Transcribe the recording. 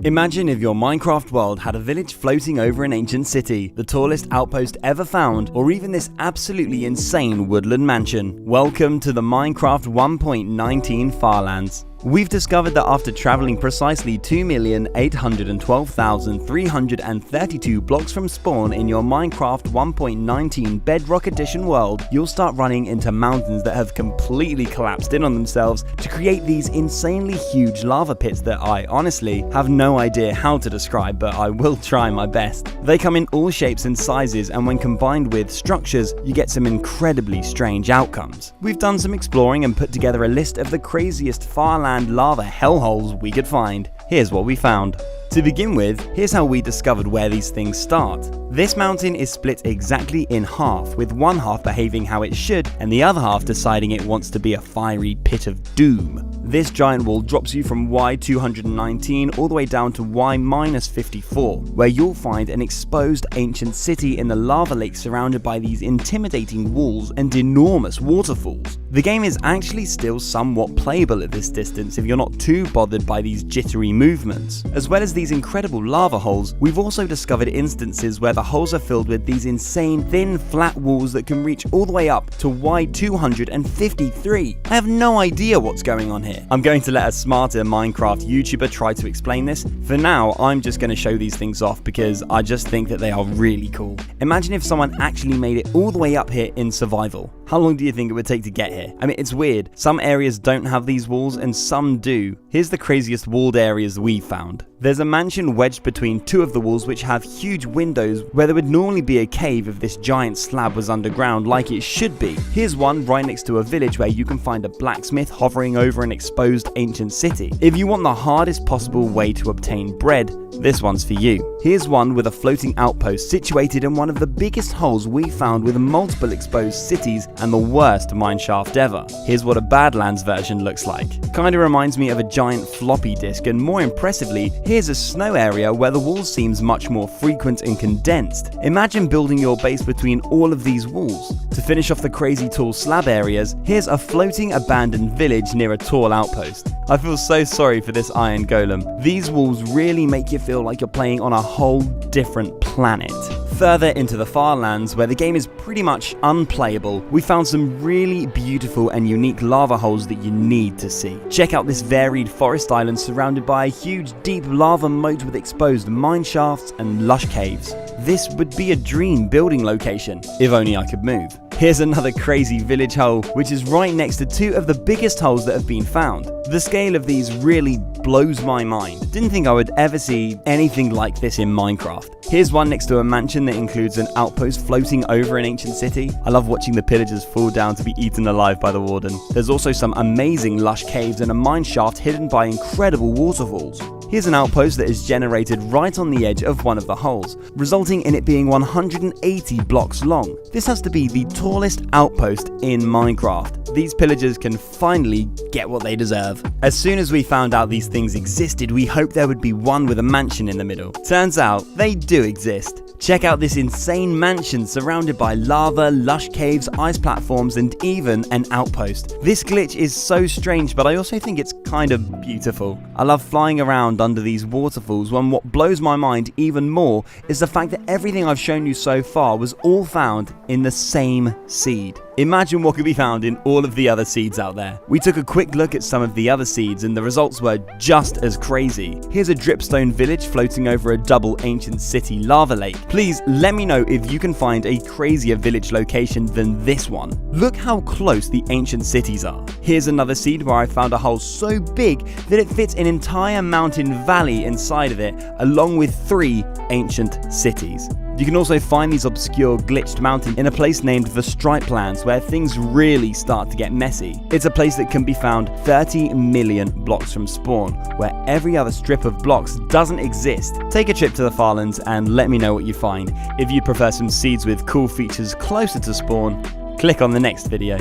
Imagine if your Minecraft world had a village floating over an ancient city, the tallest outpost ever found, or even this absolutely insane woodland mansion. Welcome to the Minecraft 1.19 Farlands. We've discovered that after traveling precisely 2,812,332 blocks from spawn in your Minecraft 1.19 Bedrock Edition world, you'll start running into mountains that have completely collapsed in on themselves to create these insanely huge lava pits that I honestly have no idea how to describe, but I will try my best. They come in all shapes and sizes, and when combined with structures, you get some incredibly strange outcomes. We've done some exploring and put together a list of the craziest Farland lava hellholes we could find. Here's what we found. To begin with, here's how we discovered where these things start. This mountain is split exactly in half, with one half behaving how it should and the other half deciding it wants to be a fiery pit of doom. This giant wall drops you from Y219 all the way down to Y-54, where you'll find an exposed ancient city in the lava lake surrounded by these intimidating walls and enormous waterfalls. The game is actually still somewhat playable at this distance if you're not too bothered by these jittery movements. As well as these incredible lava holes, we've also discovered instances where the holes are filled with these insane thin flat walls that can reach all the way up to Y253. I have no idea what's going on here. I'm going to let a smarter Minecraft YouTuber try to explain this. For now, I'm just going to show these things off because I just think that they are really cool. Imagine if someone actually made it all the way up here in survival. How long do you think it would take to get here? I mean, it's weird. Some areas don't have these walls and some do. Here's the craziest walled areas we found. There's a mansion wedged between two of the walls which have huge windows where there would normally be a cave if this giant slab was underground like it should be. Here's one right next to a village where you can find a blacksmith hovering over an exposed ancient city. If you want the hardest possible way to obtain bread, this one's for you. Here's one with a floating outpost situated in one of the biggest holes we found with multiple exposed cities and the worst mineshaft ever. Here's what a Badlands version looks like. Kinda reminds me of a giant floppy disk, and more impressively, here's a snow area where the wall seems much more frequent and condensed. Imagine building your base between all of these walls. To finish off the crazy tall slab areas, here's a floating abandoned village near a tall outpost. I feel so sorry for this iron golem. These walls really make you feel like you're playing on a whole different planet. Further into the Farlands, where the game is pretty much unplayable, we found some really beautiful and unique lava holes that you need to see. Check out this varied forest island surrounded by a huge deep lava moat with exposed mine shafts and lush caves. This would be a dream building location, if only I could move. Here's another crazy village hole, which is right next to two of the biggest holes that have been found. The scale of these really blows my mind. Didn't think I would ever see anything like this in Minecraft. Here's one next to a mansion that includes an outpost floating over an ancient city. I love watching the pillagers fall down to be eaten alive by the warden. There's also some amazing lush caves and a mine shaft hidden by incredible waterfalls. Here's an outpost that is generated right on the edge of one of the holes, resulting in it being 180 blocks long. This has to be the tallest outpost in Minecraft. These pillagers can finally get what they deserve. As soon as we found out these things existed, we hoped there would be one with a mansion in the middle. Turns out, they do exist. Check out this insane mansion surrounded by lava, lush caves, ice platforms, and even an outpost. This glitch is so strange, but I also think it's kind of beautiful. I love flying around under these waterfalls, and what blows my mind even more is the fact that everything I've shown you so far was all found in the same seed. Imagine what could be found in all of the other seeds out there. We took a quick look at some of the other seeds and the results were just as crazy. Here's a dripstone village floating over a double ancient city lava lake. Please let me know if you can find a crazier village location than this one. Look how close the ancient cities are. Here's another seed where I found a hole so big that it fits an entire mountain valley inside of it, along with 3 ancient cities. You can also find these obscure glitched mountains in a place named the Farlands, where things really start to get messy. It's a place that can be found 30 million blocks from spawn, where every other strip of blocks doesn't exist. Take a trip to the Farlands and let me know what you find. If you prefer some seeds with cool features closer to spawn, click on the next video.